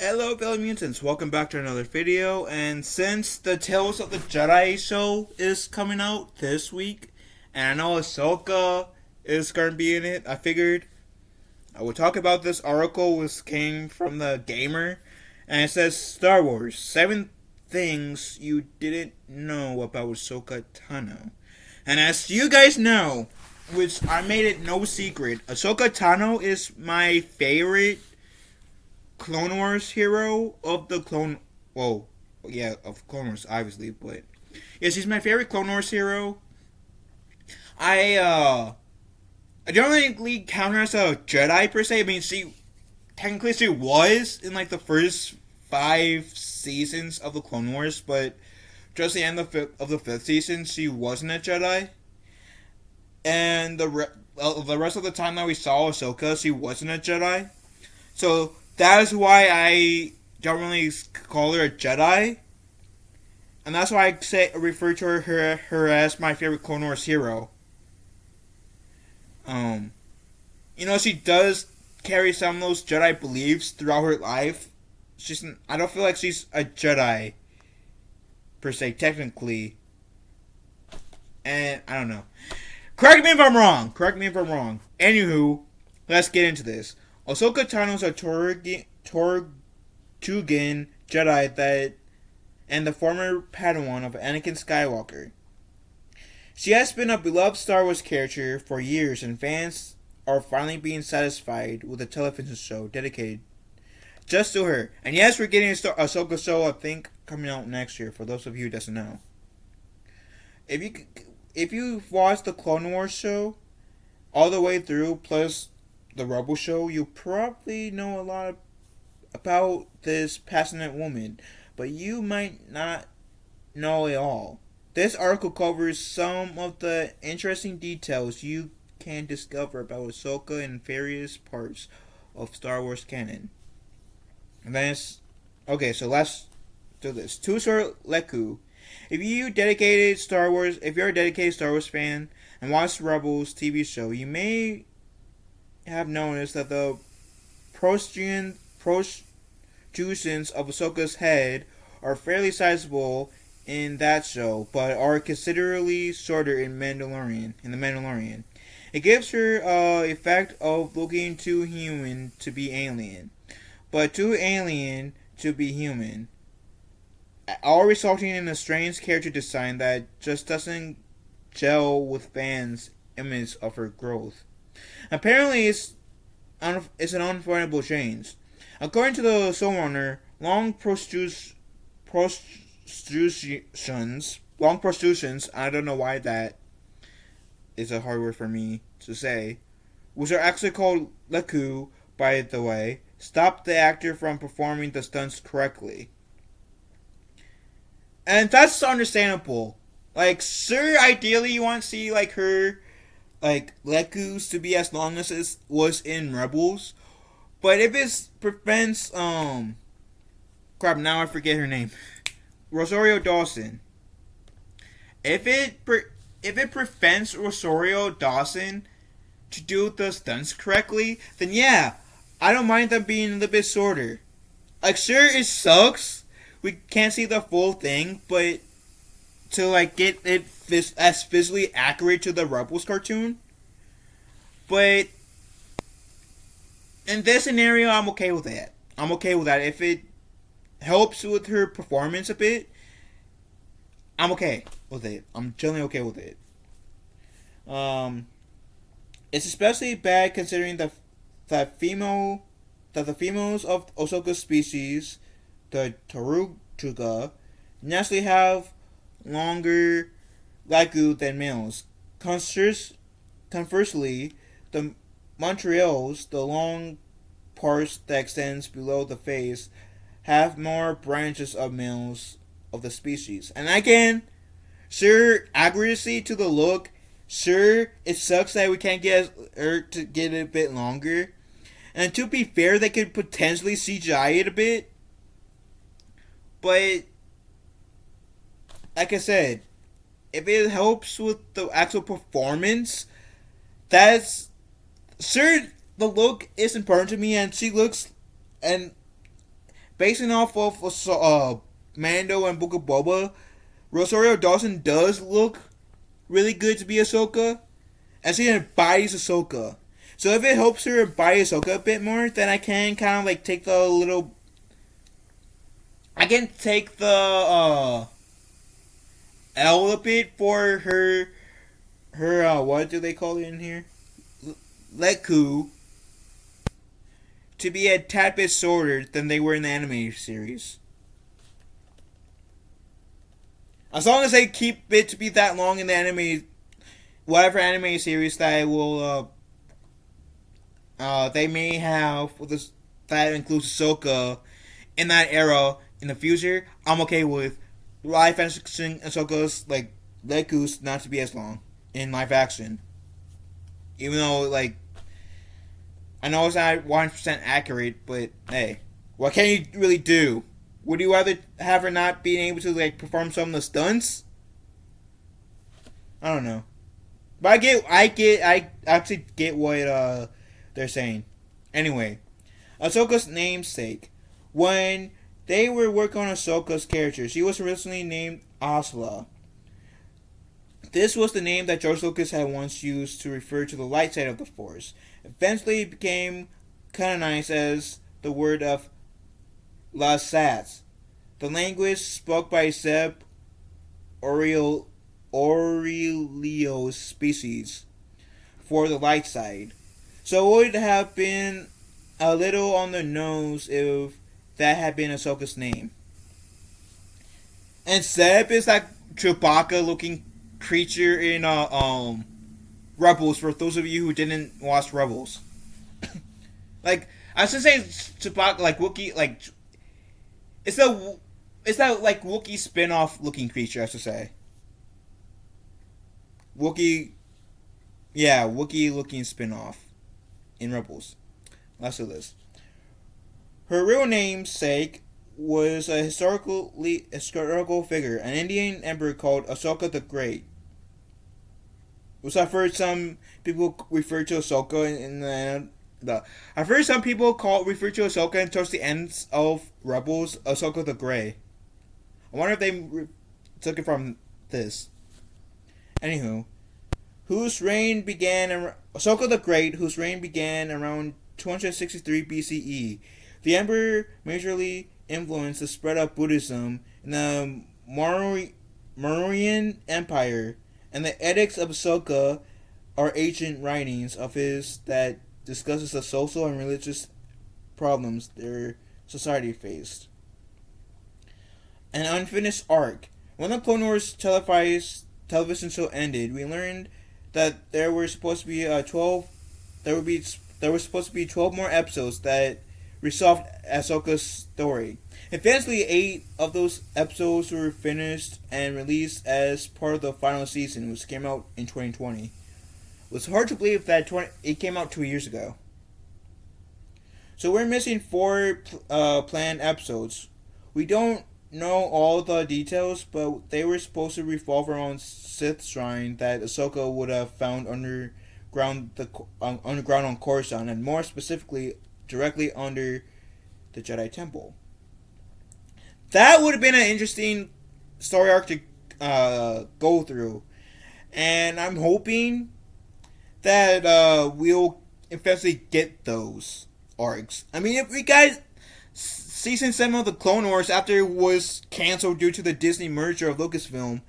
Hello, fellow mutants. Welcome back to another video. And since the Tales of the Jedi show is coming out this week, and I know Ahsoka is going to be in it, I figured I would talk about this article which came from the Gamer, and it says Star Wars: 7 Things You Didn't Know About Ashoka Tano. And as you guys know, which I made it no secret, Ashoka Tano is my favorite Clone Wars hero of the Clone. Well, yeah, of Clone Wars, obviously, but yeah, she's my favorite Clone Wars hero. I don't really count her as a Jedi per se. I mean, she was in like the first 5 seasons of the Clone Wars, but just the end of the 5th season, she wasn't a Jedi. And the rest of the time that we saw Ahsoka, she wasn't a Jedi. So that is why I don't really call her a Jedi, and that's why I refer to her as my favorite Clone Wars hero. She does carry some of those Jedi beliefs throughout her life. I don't feel like she's a Jedi per se, technically, and I don't know. Correct me if I'm wrong. Anywho, let's get into this. Ahsoka Tano is a Tortugan Jedi and the former Padawan of Anakin Skywalker. She has been a beloved Star Wars character for years, and fans are finally being satisfied with a television show dedicated just to her. And yes, we're getting a Ahsoka show, I think, coming out next year, for those of you who doesn't know. If you've watched the Clone Wars show all the way through, plus the Rebel show, you probably know a lot about this passionate woman, but you might not know it all. This article covers some of the interesting details you can discover about Ahsoka in various parts of Star Wars canon. So let's do this. To Sir Laku, if you're a dedicated Star Wars fan and watch Rebels TV show, you may have noticed that the protrusions of Ahsoka's head are fairly sizable in that show, but are considerably shorter in The Mandalorian. It gives her effect of looking too human to be alien, but too alien to be human, all resulting in a strange character design that just doesn't gel with fans' image of her growth. Apparently, it's an unavoidable change. According to the showrunner, long protrusions, I don't know why that is a hard word for me to say, which are actually called Laku, by the way, stopped the actor from performing the stunts correctly. And that's understandable. Like, sure, ideally you want to see, like, her, like, Leku's to be as long as it was in Rebels. But if it prevents, now I forget her name. Rosario Dawson. If it prevents Rosario Dawson to do the stunts correctly, then yeah, I don't mind them being a little bit shorter. Like, sure, it sucks. We can't see the full thing, but to, like, get it as visually accurate to the Rebels cartoon. But in this scenario, I'm okay with that. If it helps with her performance a bit, I'm okay with it. I'm generally okay with it. It's especially bad considering that the females of Ahsoka's species, the Tortuga, naturally have longer Laku than males. Conversely, the Montreals, the long parts that extends below the face, have more branches of males of the species. And again, sure, accuracy to the look. Sure, it sucks that we can't get her to get it a bit longer. And to be fair, they could potentially CGI it a bit. But like I said, if it helps with the actual performance, that's sure, the look is important to me, and she looks, and basing off of Mando and Book of Boba, Rosario Dawson does look really good to be Ahsoka, and she embodies Ahsoka. So if it helps her embody Ahsoka a bit more, then I can kind of like take the little. I can take the L a bit for her. What do they call it in here? Laku to be a tad bit shorter than they were in the animated series. As long as they keep it to be that long in the animated, whatever animated series that will, they may have with this, that includes Ahsoka in that era in the future. I'm okay with live action Ahsoka's like Leku's not to be as long in live action, even though like I know it's not 100% accurate, but hey, what can you really do? Would you rather have her not being able to like perform some of the stunts? I don't know, but I actually get what they're saying. Anyway, Ahsoka's namesake. When they were working on Ahsoka's character, she was originally named Asla. This was the name that George Lucas had once used to refer to the light side of the Force. Eventually, it became canonized as the word of Lasat, the language spoke by Zeb Aurelio's species, for the light side. So it would have been a little on the nose if that had been Ahsoka's name. And Zeb is that Chewbacca-looking creature in Rebels. For those of you who didn't watch Rebels, like I should say Chewbacca, like Wookiee, like it's that like Wookiee spin-off looking creature. I should say Wookiee, yeah, Wookiee looking spin-off in Rebels. Let's do this. Her real namesake was a historical figure, an Indian emperor called Ashoka the Great. Which I've heard some people refer to Ahsoka I've heard some people refer to Ahsoka and towards the ends of Rebels, Ahsoka the Grey. I wonder if they took it from this. Anywho, Ahsoka the Great, whose reign began around 263 BCE. The emperor majorly influenced the spread of Buddhism in the Mauryan Empire, and the Edicts of Ahsoka are ancient writings of his that discusses the social and religious problems their society faced. An unfinished arc. When the Clone Wars television show ended, we learned that there were supposed to be 12 more episodes that resolved Ahsoka's story. Eventually, 8 of those episodes were finished and released as part of the final season, which came out in 2020. It was hard to believe that it came out 2 years ago. So we're missing 4 planned episodes. We don't know all the details, but they were supposed to revolve around Sith Shrine that Ahsoka would have found underground on Coruscant, and more specifically, directly under the Jedi Temple. That would have been an interesting story arc to go through, and I'm hoping that we'll eventually get those arcs. I mean, if we got Season 7 of the Clone Wars after it was canceled due to the Disney merger of Lucasfilm,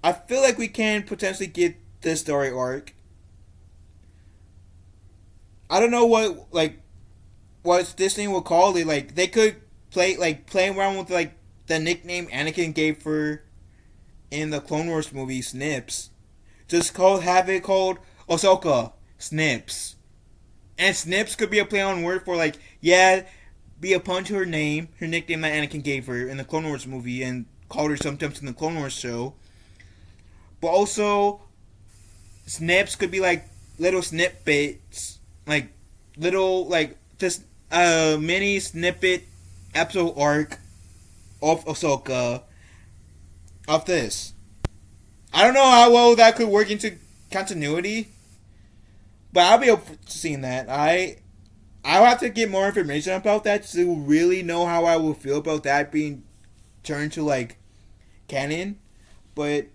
I feel like we can potentially get this story arc. I don't know what Disney will call it. Like, they could play around with like the nickname Anakin gave her in the Clone Wars movie Snips. Just have it called Ahsoka Snips. And Snips could be a play on word for like, yeah, be a pun to her name, her nickname that Anakin gave her in the Clone Wars movie and called her sometimes in the Clone Wars show. But also, Snips could be like little snippets, like little like just a mini snippet episode arc of Ahsoka of this. I don't know how well that could work into continuity, but I'll be open to seeing that. I'll have to get more information about that to really know how I will feel about that being turned to like canon. But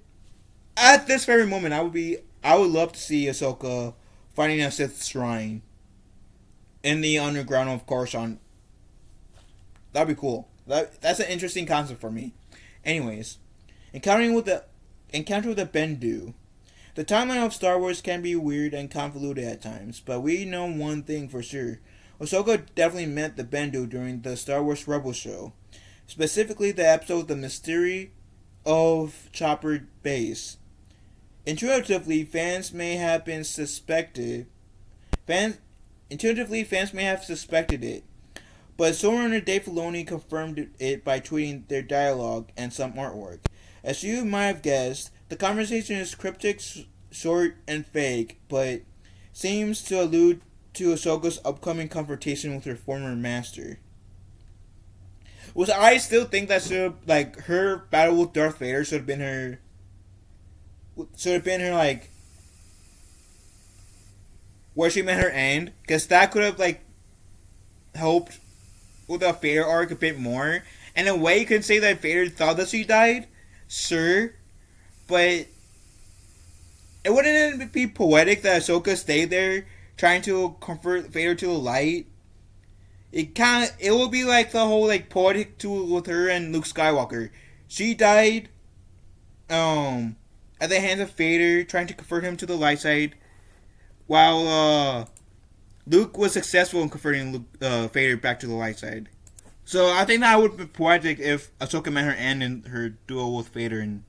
at this very moment, I would love to see Ahsoka finding a Sith shrine in the underground of Coruscant. That'd be cool. That's an interesting concept for me. Anyways, encountering with the encounter with the Bendu. The timeline of Star Wars can be weird and convoluted at times, but we know one thing for sure. Osaka definitely met the Bendu during the Star Wars Rebels show, specifically the episode The Mystery of Chopper Base. Intuitively, fans may have been suspected. Fans Intuitively, fans may have suspected it, but showrunner Dave Filoni confirmed it by tweeting their dialogue and some artwork. As you might have guessed, the conversation is cryptic, short, and fake, but seems to allude to Ahsoka's upcoming confrontation with her former master. Which I still think that her battle with Darth Vader should have been her like where she met her end, because that could have like helped with the Vader arc a bit more. And in a way, you could say that Vader thought that she died, sure, but it wouldn't it be poetic that Ahsoka stayed there trying to comfort Vader to the light? It will be like the whole like poetic tool with her and Luke Skywalker. She died, at the hands of Vader, trying to convert him to the light side, while Luke was successful in converting Vader back to the light side. So I think that would be poetic if Ahsoka met her end in her duel with Vader in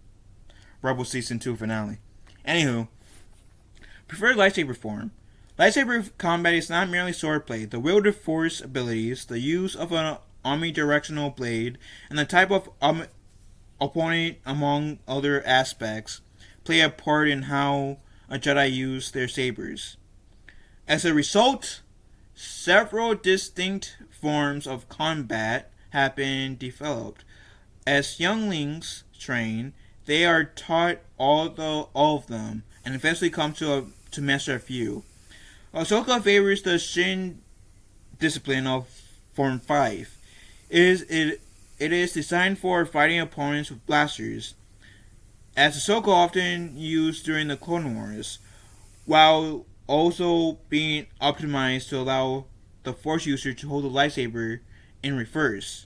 Rebels Season 2 finale. Anywho, preferred lightsaber form. Lightsaber combat is not merely swordplay. The wield of force abilities, the use of an omnidirectional blade, and the type of opponent, among other aspects, play a part in how a Jedi use their sabers. As a result, several distinct forms of combat have been developed. As younglings train, they are taught all of them, and eventually come to master a few. Ahsoka favors the Shin discipline of Form 5. It is designed for fighting opponents with blasters, as Ahsoka often used during the Clone Wars, while also being optimized to allow the Force user to hold the lightsaber in reverse.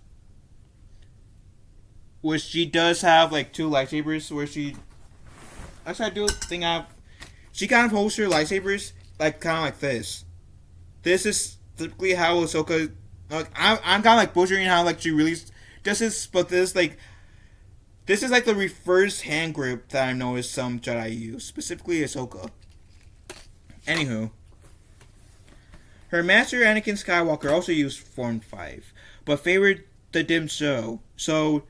Which she does have like two lightsabers where she... Actually, I do think she kind of holds her lightsabers like kind of like this. This is typically how Ahsoka. Like, I'm kind of like butchering how like she really does this, but this is like the reverse hand grip that I know is some Jedi use, specifically Ahsoka. Anywho, her master Anakin Skywalker also used Form 5, but favored the dim show. So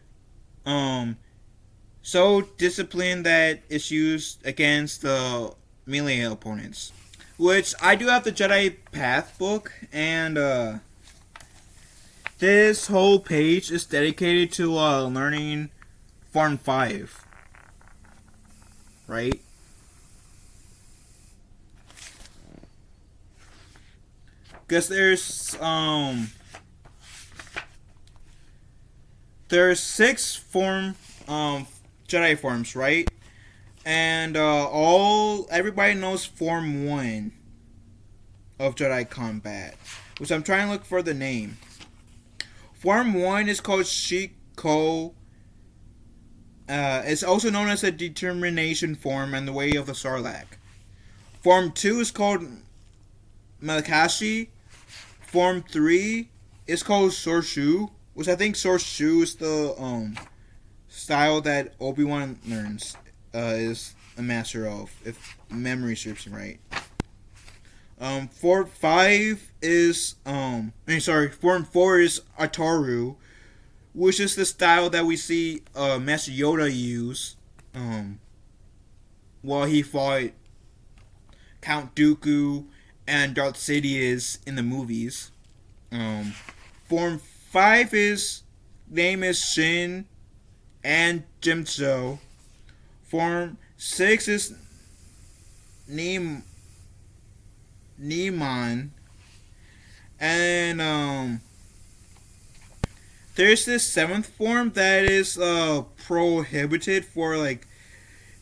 disciplined that it's used against the melee opponents. Which, I do have the Jedi Path book, and this whole page is dedicated to learning Form 5. Right? Because there's 6 Jedi forms, right? And everybody knows Form 1 of Jedi combat, which I'm trying to look for the name. Form 1 is called Shiko. It's also known as the Determination form and the Way of the Sarlacc. Form 2 is called Malakashi. Form 3 is called Sorshu, which I think Sorshu is the style that Obi-Wan learns. Is a master of, if memory serves me right. Form 5 is Form 4 is Ataru, which is the style that we see Master Yoda use while he fought Count Dooku and Darth Sidious in the movies. Form 5 name is Shin and Jimso. Form 6 is Neman. And there's this seventh form that is prohibited for like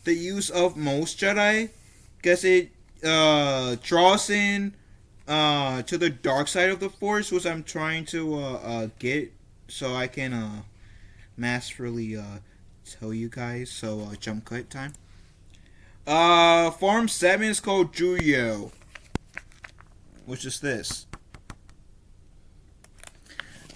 the use of most Jedi because it draws in to the dark side of the Force, which I'm trying to get so I can masterfully tell you guys. So jump cut time. Form 7 is called Julio, which is this.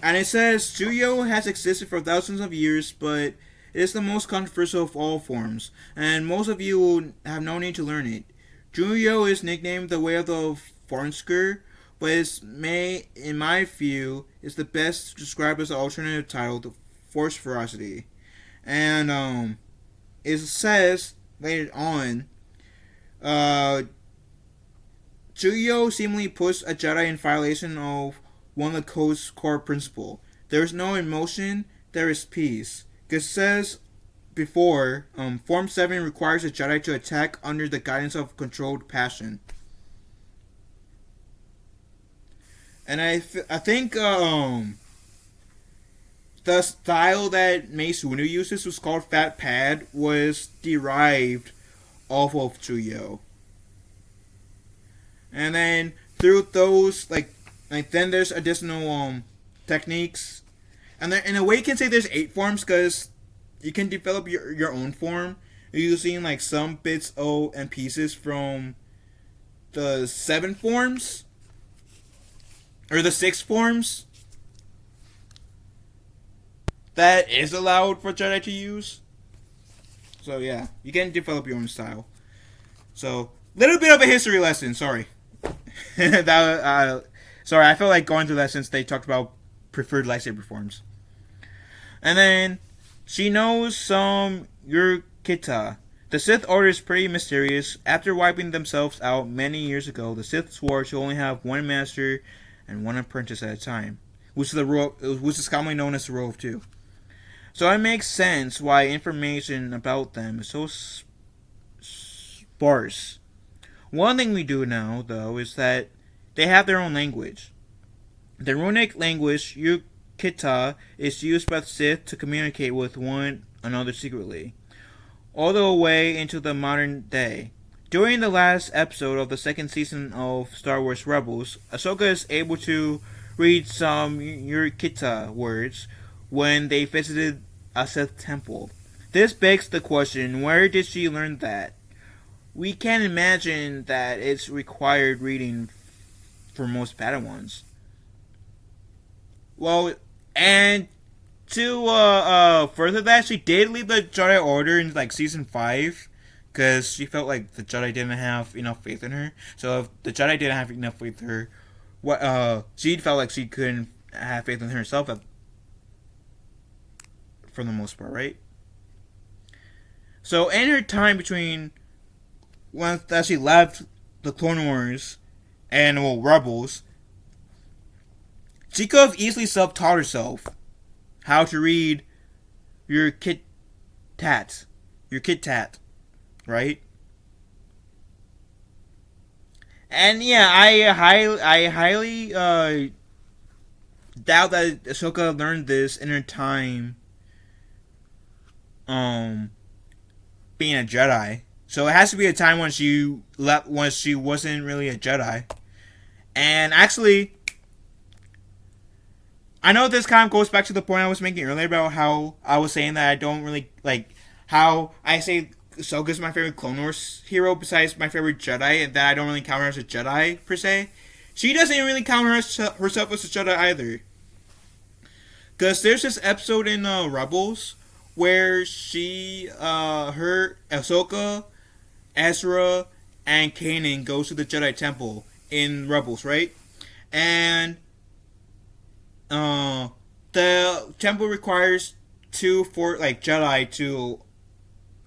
And it says Julio has existed for thousands of years, but it is the most controversial of all forms, and most of you will have no need to learn it. Julio is nicknamed the Way of the Fornsker, but in my view, is the best described as the alternative title, the Force Ferocity. And it says later on, Julio seemingly puts a Jedi in violation of one of the code's core principle. There is no emotion, there is peace. Because it says before, Form 7 requires a Jedi to attack under the guidance of controlled passion. And I think the style that Mace Windu uses was called Fat Pad was derived off of Julio. And then through those like then there's additional techniques, and then in a way you can say there's 8 forms because you can develop your own form using like some bits and pieces from the 7 forms or the 6 forms that is allowed for Jedi to use. So yeah, you can develop your own style. So little bit of a history lesson. Sorry. Sorry, I feel like going through that since they talked about preferred lightsaber forms. And then she knows some Yurkita. The Sith Order is pretty mysterious. After wiping themselves out many years ago, the Sith swore to only have one master and one apprentice at a time, which is commonly known as the Rule of Two. So it makes sense why information about them is so sparse. One thing we do know, though, is that they have their own language. The runic language, Yukita, is used by the Sith to communicate with one another secretly, all the way into the modern day. During the last episode of the second season of Star Wars Rebels, Ahsoka is able to read some Yukita words when they visited a Sith temple. This begs the question, where did she learn that? We can imagine that it's required reading for most Padawans. Well, and to further that, she did leave the Jedi Order in like season 5 because she felt like the Jedi didn't have enough faith in her. So if the Jedi didn't have enough faith in her, she felt like she couldn't have faith in herself for the most part, right? So in her time between when she left the Clone Wars and Rebels, she could have easily self-taught herself how to read your Kit Tat, right? And yeah, I highly doubt that Ahsoka learned this in her time, being a Jedi. So it has to be a time when she wasn't really a Jedi. And actually, I know this kind of goes back to the point I was making earlier about how I was saying that I don't really like how I say Ahsoka's my favorite Clone Wars hero besides my favorite Jedi, and that I don't really count her as a Jedi per se. She doesn't really count herself as a Jedi either. Because there's this episode in Rebels where Ahsoka, Ezra, and Kanan goes to the Jedi Temple in Rebels, right? And the temple requires 2 Jedi to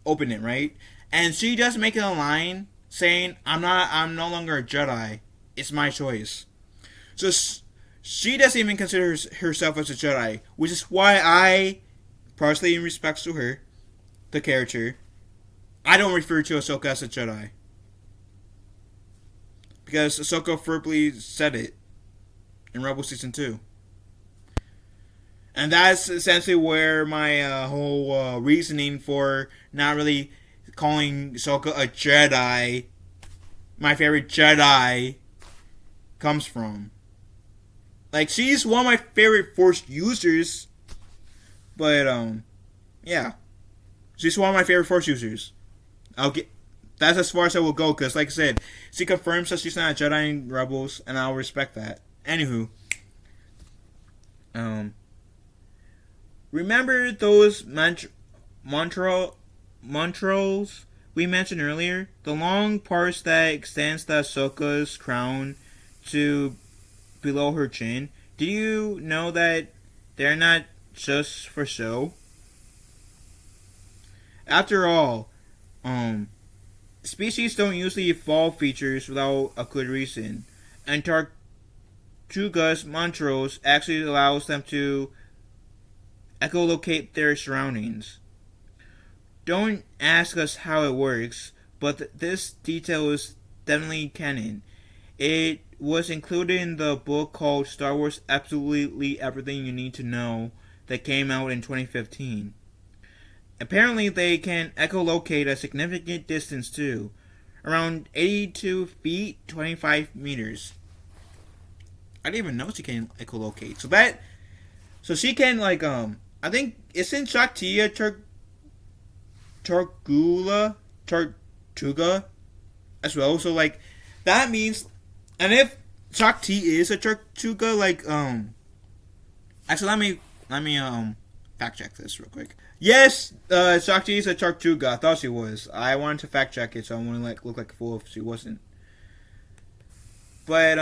open it, right? And she does make it a line saying, I'm no longer a Jedi. It's my choice. So she doesn't even consider herself as a Jedi, which is why I, partially in respect to her, the character, I don't refer to Ahsoka as a Jedi. Because Ahsoka verbally said it. in Rebels Season 2. And that's essentially where my whole reasoning for not really calling Ahsoka a Jedi, my favorite Jedi, comes from. Like, she's one of my favorite Force users, but, yeah. She's one of my favorite Force users. That's as far as I will go, because, like I said, she confirms that she's not a Jedi in Rebels, and I'll respect that. Anywho, remember those mantras we mentioned earlier? The long parts that extends the Ahsoka's crown to below her chin. Do you know that they're not just for show? After all, species don't usually evolve features without a good reason, and Tartugas Montrose actually allows them to echolocate their surroundings. Don't ask us how it works, but this detail is definitely canon. It was included in the book called Star Wars Absolutely Everything You Need to Know that came out in 2015. Apparently, they can echolocate a significant distance too, around 82 feet, 25 meters. I didn't even know she can echolocate. So she can like I think isn't Shakti a Tortuga as well? So like that means, and if Shakti is a Tortuga, like actually let me fact check this real quick. Yes, Shakti is a Tortuga. I thought she was. I wanted to fact check it, so I wouldn't look like a fool if she wasn't. But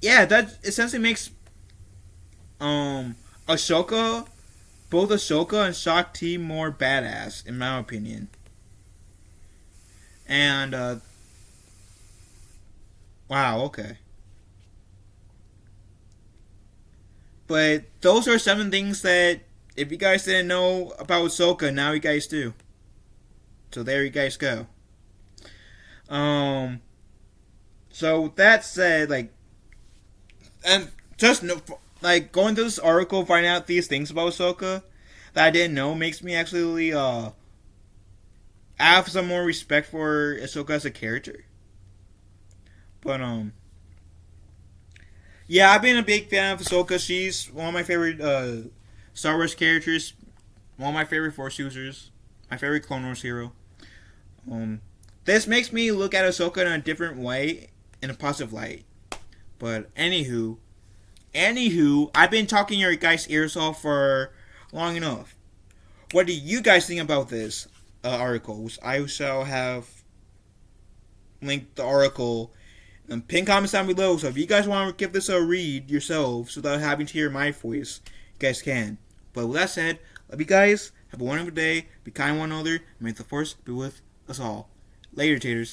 yeah, that essentially makes Ashoka, both Ahsoka and Shakti, more badass in my opinion. And wow, okay. But those are 7 things that, if you guys didn't know about Ahsoka, now you guys do. So there you guys go. So that said, like, and just like going through this article, finding out these things about Ahsoka that I didn't know makes me actually have some more respect for Ahsoka as a character. But yeah, I've been a big fan of Ahsoka. She's one of my favorite Star Wars characters, one of my favorite Force users, my favorite Clone Wars hero. This makes me look at Ahsoka in a different way, in a positive light. But anywho, I've been talking your guys' ears off for long enough. What do you guys think about this article? Which I shall have linked the article and pin comments down below, so if you guys want to give this a read yourselves without having to hear my voice, you guys can. But with that said, love you guys, have a wonderful day, be kind to one another, and may the Force be with us all. Later, taters.